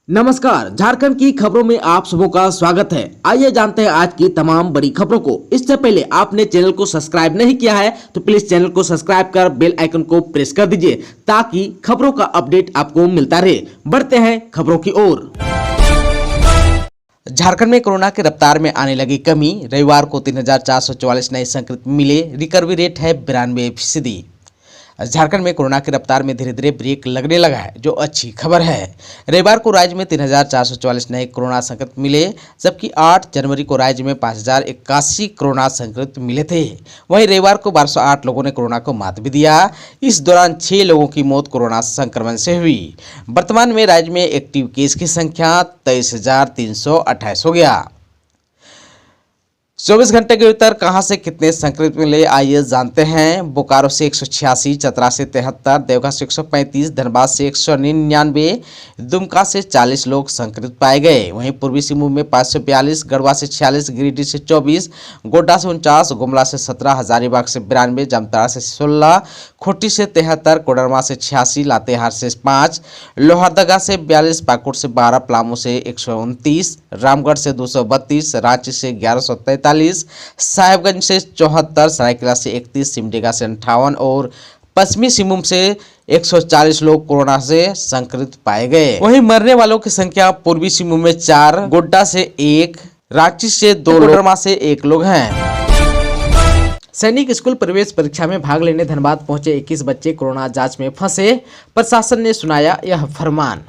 नमस्कार, झारखंड की खबरों में आप सबों का स्वागत है। आइए जानते हैं आज की तमाम बड़ी खबरों को। इससे पहले आपने चैनल को सब्सक्राइब नहीं किया है तो प्लीज चैनल को सब्सक्राइब कर बेल आइकन को प्रेस कर दीजिए ताकि खबरों का अपडेट आपको मिलता रहे। बढ़ते हैं खबरों की ओर। झारखंड में कोरोना की रफ्तार में आने लगी कमी। रविवार को 3,444 नए संक्रमित मिले। रिकवरी रेट है 92%। झारखंड में कोरोना की रफ्तार में धीरे धीरे ब्रेक लगने लगा है, जो अच्छी खबर है। रविवार को राज्य में 3,444 नए कोरोना संक्रमित मिले, जबकि 8 जनवरी को राज्य में 5,081 कोरोना संक्रमित मिले थे। वहीं रविवार को 1208 लोगों ने कोरोना को मात भी दिया। इस दौरान 6 लोगों की मौत कोरोना संक्रमण से हुई। वर्तमान में राज्य में एक्टिव केस की संख्या 23,328 हो गया। 24 घंटे के भीतर कहां से कितने संक्रमित मिले, आइए जानते हैं। बोकारो से 186, चतरा से 73, देवघर से 135, धनबाद से 199, दुमका से 40 लोग संक्रमित पाए गए। वहीं पूर्वी सिंहभूम में 542, गढ़वा से 46, गिरिडीह से 24, गोड्डा से 49, गुमला से 17, हजारीबाग से 92, जामताड़ा से 16, खूंटी से 73, कोडरमा से 86, लातेहार से 5, लोहरदगा से 42, पाकुड़ से 12, पलामू से 129, रामगढ़ से 232, रांची से 1143, साहेबगंज से 74, सरायकेला से 31, सिमडेगा से 58 और पश्चिमी सिंहभूम से 140 लोग कोरोना से संक्रमित पाए गए। वहीं मरने वालों की संख्या पूर्वी सिंहभूम में 4, गोड्डा से 1, रांची से 2, कोडरमा से 1 लोग हैं। सैनिक स्कूल प्रवेश परीक्षा में भाग लेने धनबाद पहुंचे 21 बच्चे कोरोना जांच में फंसे। प्रशासन ने सुनाया यह फरमान।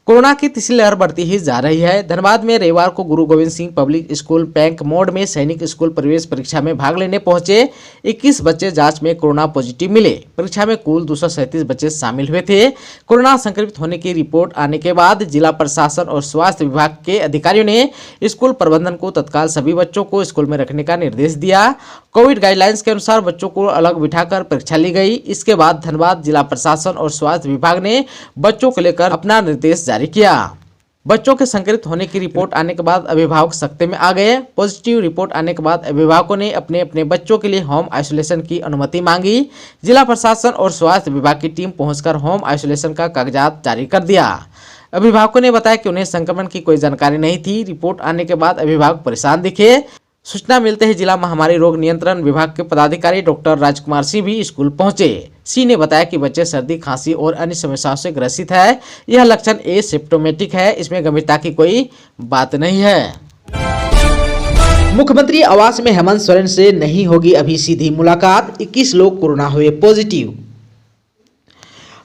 कोरोना की तीसरी लहर बढ़ती ही जा रही है। धनबाद में रविवार को गुरु Govind Singh public school bank मोड़ में सैनिक स्कूल प्रवेश परीक्षा में भाग लेने पहुंचे 21 बच्चे जांच में कोरोना पॉजिटिव मिले। परीक्षा में कुल 237 बच्चे शामिल हुए थे। कोरोना संक्रमित होने की रिपोर्ट आने के बाद जिला प्रशासन और स्वास्थ्य विभाग के अधिकारियों ने स्कूल प्रबंधन को तत्काल सभी बच्चों को स्कूल में रखने का निर्देश दिया। कोविड गाइडलाइंस के अनुसार बच्चों को अलग बिठाकर परीक्षा ली गई। इसके बाद धनबाद जिला प्रशासन और स्वास्थ्य विभाग ने बच्चों को लेकर अपना निर्देश जारी किया। बच्चों के संक्रमित होने की रिपोर्ट आने के बाद अभिभावक सख्ते में आ गए। पॉजिटिव रिपोर्ट आने के बाद अभिभावकों ने अपने अपने बच्चों के लिए होम आइसोलेशन की अनुमति मांगी। जिला प्रशासन और स्वास्थ्य विभाग की टीम पहुंचकर होम आइसोलेशन का कागजात जारी कर दिया। अभिभावकों ने बताया कि उन्हें संक्रमण की कोई जानकारी नहीं थी। रिपोर्ट आने के बाद अभिभावक परेशान दिखे। सूचना मिलते ही जिला महामारी रोग नियंत्रण विभाग के पदाधिकारी डॉक्टर राजकुमार सिंह भी स्कूल पहुंचे। सिंह ने बताया कि बच्चे सर्दी, खांसी और अन्य समस्याओं से ग्रसित है। यह लक्षण एसिम्प्टोमेटिक है, इसमें गंभीरता की कोई बात नहीं है। मुख्यमंत्री आवास में हेमंत सोरेन से नहीं होगी अभी सीधी मुलाकात। 21 लोग कोरोना हुए पॉजिटिव।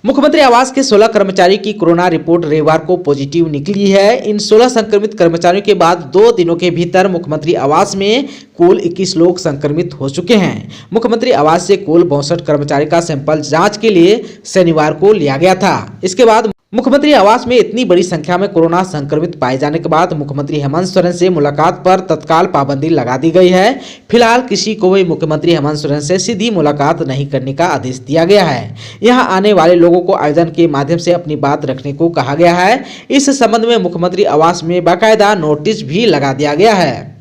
मुख्यमंत्री आवास के 16 कर्मचारी की कोरोना रिपोर्ट रविवार को पॉजिटिव निकली है। इन 16 संक्रमित कर्मचारियों के बाद 2 दिनों के भीतर मुख्यमंत्री आवास में कुल 21 लोग संक्रमित हो चुके हैं। मुख्यमंत्री आवास से कुल 62 कर्मचारी का सैंपल जांच के लिए शनिवार को लिया गया था। इसके बाद मुख्यमंत्री आवास में इतनी बड़ी संख्या में कोरोना संक्रमित पाए जाने के बाद मुख्यमंत्री हेमंत सोरेन से मुलाकात पर तत्काल पाबंदी लगा दी गई है। फिलहाल किसी को भी मुख्यमंत्री हेमंत सोरेन से सीधी मुलाकात नहीं करने का आदेश दिया गया है। यहां आने वाले लोगों को आवेदन के माध्यम से अपनी बात रखने को कहा गया है। इस संबंध में मुख्यमंत्री आवास में बाकायदा नोटिस भी लगा दिया गया है।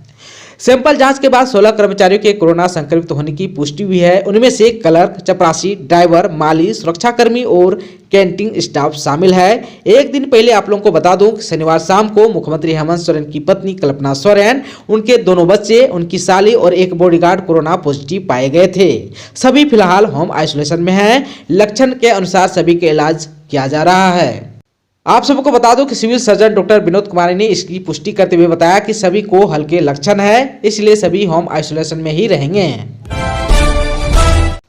सैंपल जांच के बाद 16 कर्मचारियों के कोरोना संक्रमित होने की पुष्टि हुई है। उनमें से क्लर्क, चपरासी, ड्राइवर, माली, सुरक्षाकर्मी और कैंटीन स्टाफ शामिल है। एक दिन पहले आप लोगों को बता दूं कि शनिवार शाम को मुख्यमंत्री हेमंत सोरेन की पत्नी कल्पना सोरेन, उनके दोनों बच्चे, उनकी साली और एक बॉडीगार्ड कोरोना पॉजिटिव पाए गए थे। सभी फिलहाल होम आइसोलेशन में हैं। लक्षण के अनुसार सभी का इलाज किया जा रहा है। आप सबको बता दो कि civil surgeon doctor Vinod Kumar ने इसकी पुष्टि करते हुए बताया कि सभी को हल्के लक्षण है, इसलिए सभी होम आइसोलेशन में ही रहेंगे।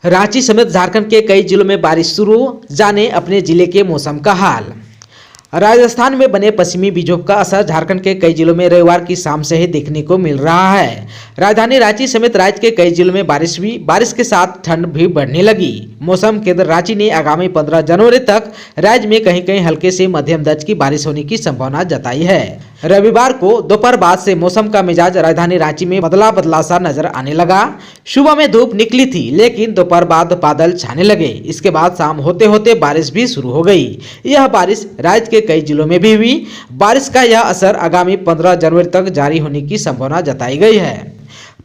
रांची समेत झारखंड के कई जिलों में बारिश शुरू, जाने अपने जिले के मौसम का हाल। राजस्थान में बने पश्चिमी विक्षोभ का असर झारखंड के कई जिलों में रविवार की शाम से ही देखने को मिल रहा है। राजधानी रांची समेत राज्य के कई जिलों में बारिश हुई। बारिश के साथ ठंड भी बढ़ने लगी। मौसम केंद्र रांची ने आगामी 15 जनवरी तक राज्य में कहीं कहीं हल्के से मध्यम दर्जे की बारिश होने की संभावना जताई है। रविवार को दोपहर बाद से मौसम का मिजाज राजधानी रांची में बदला बदला सा नजर आने लगा। सुबह में धूप निकली थी, लेकिन दोपहर बाद बादल छाने लगे। इसके बाद शाम होते होते बारिश भी शुरू हो गई। यह बारिश राज्य के कई जिलों में भी हुई। बारिश का यह असर आगामी 15 जनवरी तक जारी होने की संभावना जताई गई है।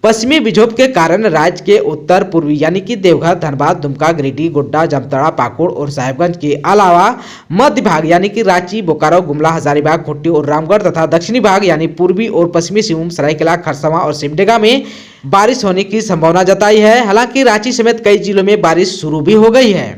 पश्चिमी विक्षोभ के कारण राज्य के उत्तर पूर्वी यानी कि देवघर, धनबाद, दुमका, गिरिडीह, गोड्डा, जामताड़ा, पाकुड़ और साहिबगंज के अलावा मध्य भाग यानी कि रांची, बोकारो, गुमला, हजारीबाग, खूंटी और रामगढ़ तथा दक्षिणी भाग यानी पूर्वी और पश्चिमी सिंहभूम, सरायकेला, खरसावां और सिमडेगा में बारिश होने की संभावना जताई है। हालांकि रांची समेत कई जिलों में बारिश शुरू भी हो गई है।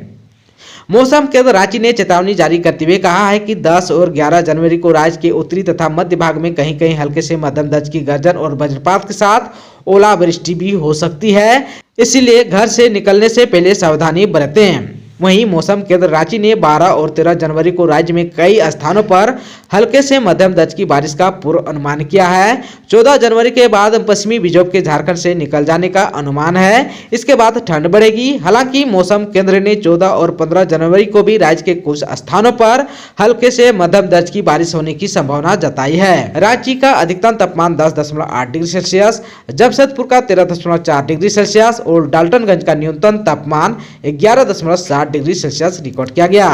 मौसम केंद्र रांची ने चेतावनी जारी करते हुए कहा है कि 10 और 11 जनवरी को राज्य के उत्तरी तथा मध्य भाग में कहीं कहीं हल्के से मध्यम दर्जे की गर्जन और वज्रपात के साथ ओलावृष्टि भी हो सकती है, इसलिए घर से निकलने से पहले सावधानी बरतें। वहीं मौसम केंद्र रांची ने 12 और 13 जनवरी को राज्य में कई स्थानों पर हल्के से मध्यम दर्जे की बारिश का पूर्व अनुमान किया है। 14 जनवरी के बाद पश्चिमी विक्षोभ के झारखंड से निकल जाने का अनुमान है। इसके बाद ठंड बढ़ेगी। हालांकि मौसम केंद्र ने 14 और 15 जनवरी को भी राज्य के कुछ स्थानों पर हल्के से मध्यम दर्जे की बारिश होने की संभावना जताई है। रांची का अधिकतम तापमान 10.8 डिग्री सेल्सियस, जमशेदपुर का 13.4 डिग्री सेल्सियस और डाल्टनगंज का न्यूनतम तापमान 11.7 डिग्री सेल्सियस रिकॉर्ड किया गया।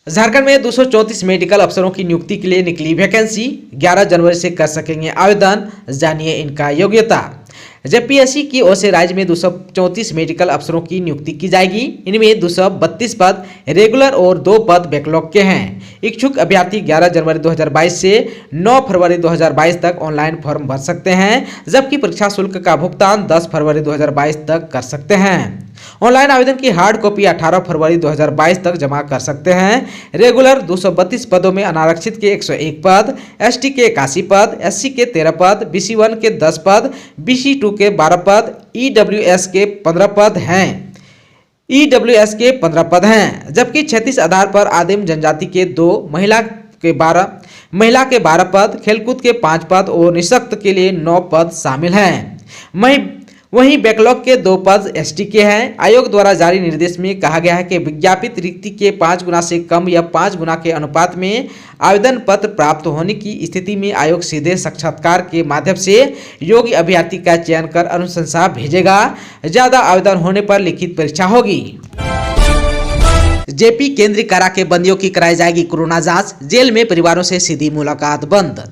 झारखंड में 234 मेडिकल अफसरों की नियुक्ति के लिए निकली वैकेंसी, 11 जनवरी से कर सकेंगे आवेदन, जानिए इनका योग्यता। जेपीएससी की ओर से राज्य में 234 मेडिकल अफसरों की नियुक्ति की जाएगी। इनमें 232 पद रेगुलर और 2 पद बैकलॉग के हैं। इच्छुक अभ्यर्थी 11 जनवरी 2022 से 9 फरवरी 2022 तक ऑनलाइन फॉर्म भर सकते हैं, जबकि परीक्षा शुल्क का भुगतान 10 फरवरी 2022 तक कर सकते हैं। ऑनलाइन आवेदन की हार्ड कॉपी 18 फरवरी 2022 तक जमा कर सकते हैं। रेगुलर 232 पदों में अनारक्षित के 101 पद, एसटी के 81 पद, एससी के 13 पद, बीसी1 के 10 पद, बीसी2 के 12 पद, ईडब्ल्यूएस के 15 पद हैं। ईडब्ल्यूएस के 15 पद हैं, जबकि 36 आधार पर आदिम जनजाति के 2, महिला के 12 पद, खेलकूद के 5 पद और निःशक्त के लिए 9 पद शामिल हैं। वहीं बैकलॉग के 2 पद एसटी के हैं। आयोग द्वारा जारी निर्देश में कहा गया है कि विज्ञापित रिक्ति के 5 गुना से कम या 5 गुना के अनुपात में आवेदन पत्र प्राप्त होने की स्थिति में आयोग सीधे साक्षात्कार के माध्यम से योग्य अभ्यर्थी का चयन कर अनुशंसा भेजेगा। ज्यादा आवेदन होने पर लिखित परीक्षा होगी। जेपी केंद्रीय कारा के बंदियों की कराई जाएगी कोरोना जांच, जेल में परिवारों से सीधी मुलाकात बंद।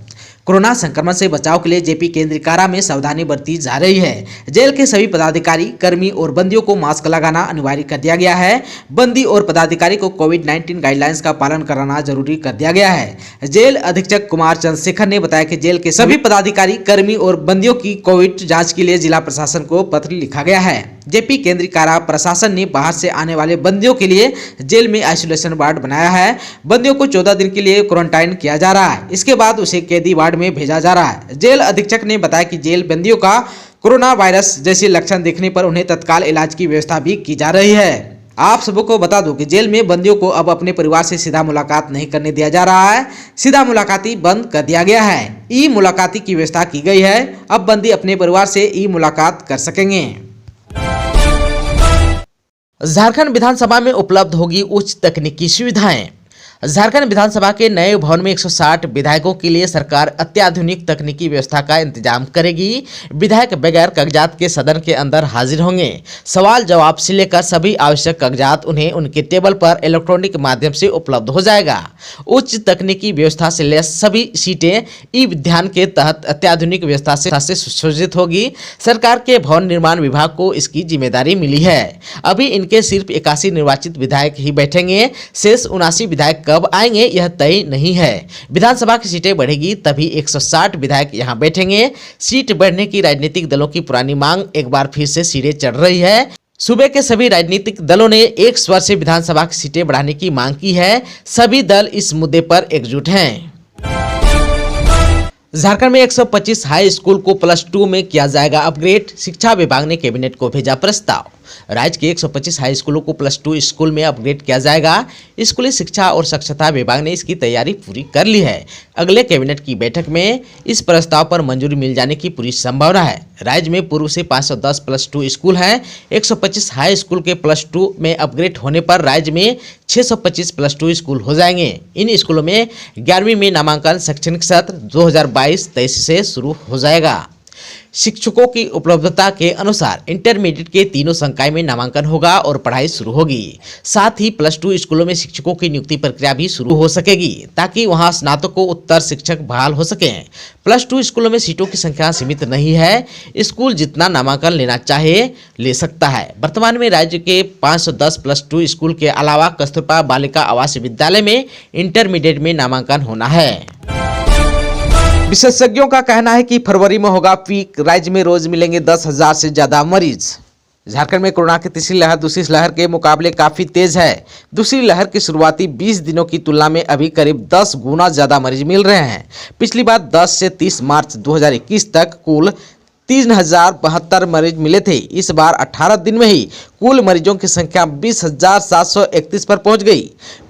कोरोना संक्रमण से बचाव के लिए जेपी केंद्रीय कारा में सावधानी बरती जा रही है। जेल के सभी पदाधिकारी, कर्मी और बंदियों को मास्क लगाना अनिवार्य कर दिया गया है। बंदी और पदाधिकारी को कोविड-19 गाइडलाइंस का पालन कराना जरूरी कर दिया गया है। जेल अधीक्षक कुमार चंद्रशेखर ने बताया कि जेल के सभी पदाधिकारी, कर्मी और बंदियों की कोविड जाँच के लिए जिला प्रशासन को पत्र लिखा गया है। जेपी केंद्रीय कारा प्रशासन ने बाहर से आने वाले बंदियों के लिए जेल में आइसोलेशन वार्ड बनाया है। बंदियों को 14 दिन के लिए क्वारंटाइन किया जा रहा है। इसके बाद उसे कैदी वार्ड में भेजा जा रहा है। जेल अधीक्षक ने बताया कि जेल बंदियों का कोरोना वायरस जैसे लक्षण दिखने पर उन्हें तत्काल इलाज की व्यवस्था भी की जा रही है। आप सबको बता दूं कि जेल में बंदियों को अब अपने परिवार से सीधा मुलाकात नहीं करने दिया जा रहा है। सीधा मुलाकाती बंद कर दिया गया है। ई मुलाकाती की व्यवस्था की गई है। अब बंदी अपने परिवार से ई मुलाकात कर सकेंगे। झारखंड विधानसभा में उपलब्ध होगी उच्च तकनीकी सुविधाएं। झारखंड विधानसभा के नए भवन में 160 विधायकों के लिए सरकार अत्याधुनिक तकनीकी व्यवस्था का इंतजाम करेगी। विधायक बगैर कागजात के सदन के अंदर हाजिर होंगे। सवाल जवाब से लेकर सभी आवश्यक कागजात उन्हें उनके टेबल पर इलेक्ट्रॉनिक माध्यम से उपलब्ध हो जाएगा। उच्च तकनीकी व्यवस्था से लैस सभी सीटें ई विधान के तहत अत्याधुनिक व्यवस्था से सुसज्जित होगी। सरकार के भवन निर्माण विभाग को इसकी जिम्मेदारी मिली है। अभी इनके सिर्फ 81 निर्वाचित विधायक ही बैठेंगे। शेष 79 विधायक कब आएंगे यह तय नहीं है। विधानसभा की सीटें बढ़ेगी तभी 160 विधायक यहां बैठेंगे। सीट बढ़ने की राजनीतिक दलों की पुरानी मांग एक बार फिर से सिरे चढ़ रही है। सूबे के सभी राजनीतिक दलों ने एक स्वर से विधानसभा की सीटें बढ़ाने की मांग की है। सभी दल इस मुद्दे पर एकजुट हैं। झारखंड में 125 हाई स्कूल को +2 में किया जाएगा अपग्रेड। शिक्षा विभाग ने कैबिनेट को भेजा प्रस्ताव। राज्य के 125 हाई स्कूलों को +2 स्कूल में अपग्रेड किया जाएगा। स्कूली शिक्षा और साक्षरता विभाग ने इसकी तैयारी पूरी कर ली है। अगले कैबिनेट की बैठक में इस प्रस्ताव पर मंजूरी मिल जाने की पूरी संभावना है। राज्य में पूर्व से 510 +2 स्कूल हैं। 125 हाई स्कूल के +2 में अपग्रेड होने पर राज्य में 625 +2 स्कूल हो जाएंगे। इन स्कूलों में 11वीं में नामांकन शैक्षणिक सत्र 2022-23 से शुरू हो जाएगा। शिक्षकों की उपलब्धता के अनुसार इंटरमीडिएट के तीनों संकाय में नामांकन होगा और पढ़ाई शुरू होगी। साथ ही +2 स्कूलों में शिक्षकों की नियुक्ति प्रक्रिया भी शुरू हो सकेगी ताकि वहां स्नातकोत्तर शिक्षक बहाल हो सकें। +2 स्कूलों में सीटों की संख्या सीमित नहीं है, स्कूल जितना नामांकन लेना चाहे ले सकता है। वर्तमान में राज्य के 510 +2 स्कूल के अलावा कस्तूरबा बालिका आवासीय विद्यालय में इंटरमीडिएट में नामांकन होना है। विशेषज्ञों का कहना है कि फरवरी में होगा पीक, राज्य में रोज मिलेंगे 10,000 से ज्यादा मरीज। झारखंड में कोरोना की तीसरी लहर दूसरी लहर के मुकाबले काफी तेज है। दूसरी लहर की शुरुआती 20 दिनों की तुलना में अभी करीब 10 गुना ज्यादा मरीज मिल रहे हैं। पिछली बार 10 से 30 मार्च 2021 तक कुल 3072 मरीज मिले थे। इस बार 18 दिन में ही कुल मरीजों की संख्या 20,731 पर पहुंच गई।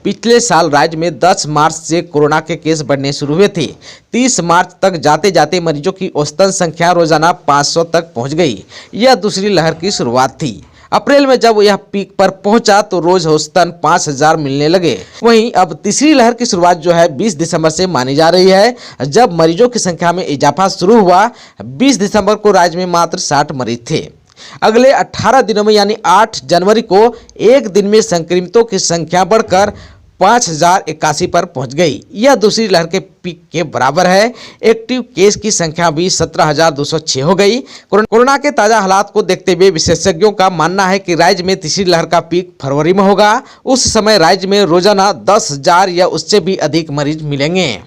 पिछले साल राज्य में 10 मार्च से कोरोना के केस बढ़ने शुरू हुए थे। 30 मार्च तक जाते जाते मरीजों की औसतन संख्या रोजाना 500 तक पहुंच गई। यह दूसरी लहर की शुरुआत थी। अप्रैल में जब यह पीक पर पहुंचा तो रोज औसतन 5,000 मिलने लगे। वहीं अब तीसरी लहर की शुरुआत जो है 20 दिसंबर से मानी जा रही है, जब मरीजों की संख्या में इजाफा शुरू हुआ। 20 दिसंबर को राज्य में मात्र 60 मरीज थे। अगले 18 दिनों में यानी 8 जनवरी को एक दिन में संक्रमितों की संख्या बढ़कर 5,081 पर पहुंच गई। यह दूसरी लहर के पीक के बराबर है। एक्टिव केस की संख्या भी 17,206 हो गई। कोरोना के ताजा हालात को देखते हुए विशेषज्ञों का मानना है कि राज्य में तीसरी लहर का पीक फरवरी में होगा। उस समय राज्य में रोजाना 10,000 या उससे भी अधिक मरीज मिलेंगे।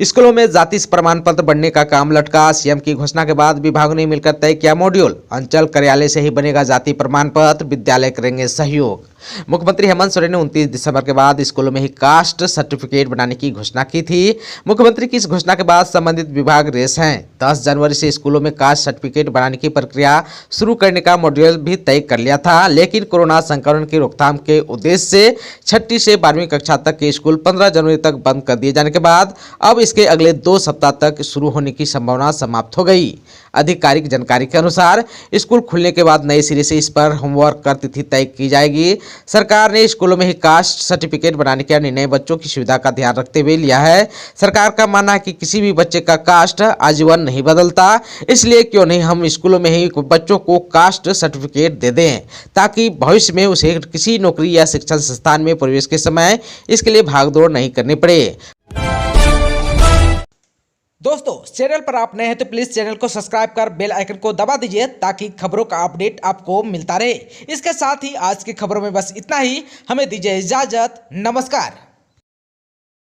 स्कूलों में जाति प्रमाण पत्र बनने का काम लटका। सीएम की घोषणा के बाद विभागों ने मिलकर तय किया मॉड्यूल। अंचल कार्यालय से ही बनेगा जाति प्रमाण पत्र, विद्यालय करेंगे सहयोग। मुख्यमंत्री हेमंत सोरेन ने 29 दिसंबर के बाद स्कूलों में ही कास्ट सर्टिफिकेट बनाने की घोषणा की थी। मुख्यमंत्री की इस घोषणा के बाद संबंधित विभाग रेस हैं। 10 जनवरी से स्कूलों में कास्ट सर्टिफिकेट बनाने की प्रक्रिया शुरू करने का मॉड्यूल भी तय कर लिया था, लेकिन कोरोना संक्रमण की रोकथाम के उद्देश्य से 6ठी से 12वीं कक्षा तक के स्कूल 15 जनवरी तक बंद कर दिए जाने के बाद अब इसके अगले 2 सप्ताह तक शुरू होने की संभावना समाप्त हो गई। आधिकारिक जानकारी के अनुसार स्कूल खुलने के बाद नए सिरे से इस पर होमवर्क कर तिथि तय की जाएगी। सरकार ने स्कूलों में ही कास्ट सर्टिफिकेट बनाने का निर्णय बच्चों की सुविधा का ध्यान रखते हुए लिया है। सरकार का मानना है कि किसी भी बच्चे का कास्ट आजीवन नहीं बदलता, इसलिए क्यों नहीं हम स्कूलों में ही बच्चों को कास्ट सर्टिफिकेट दे दें, ताकि भविष्य में उसे किसी नौकरी या शिक्षण संस्थान में प्रवेश के समय इसके लिए भागदौड़ नहीं करनी पड़े। दोस्तों, चैनल पर आप नए हैं तो प्लीज चैनल को सब्सक्राइब कर बेल आइकन को दबा दीजिए ताकि खबरों का अपडेट आपको मिलता रहे। इसके साथ ही आज की खबरों में बस इतना ही। हमें दीजिए इजाजत। नमस्कार।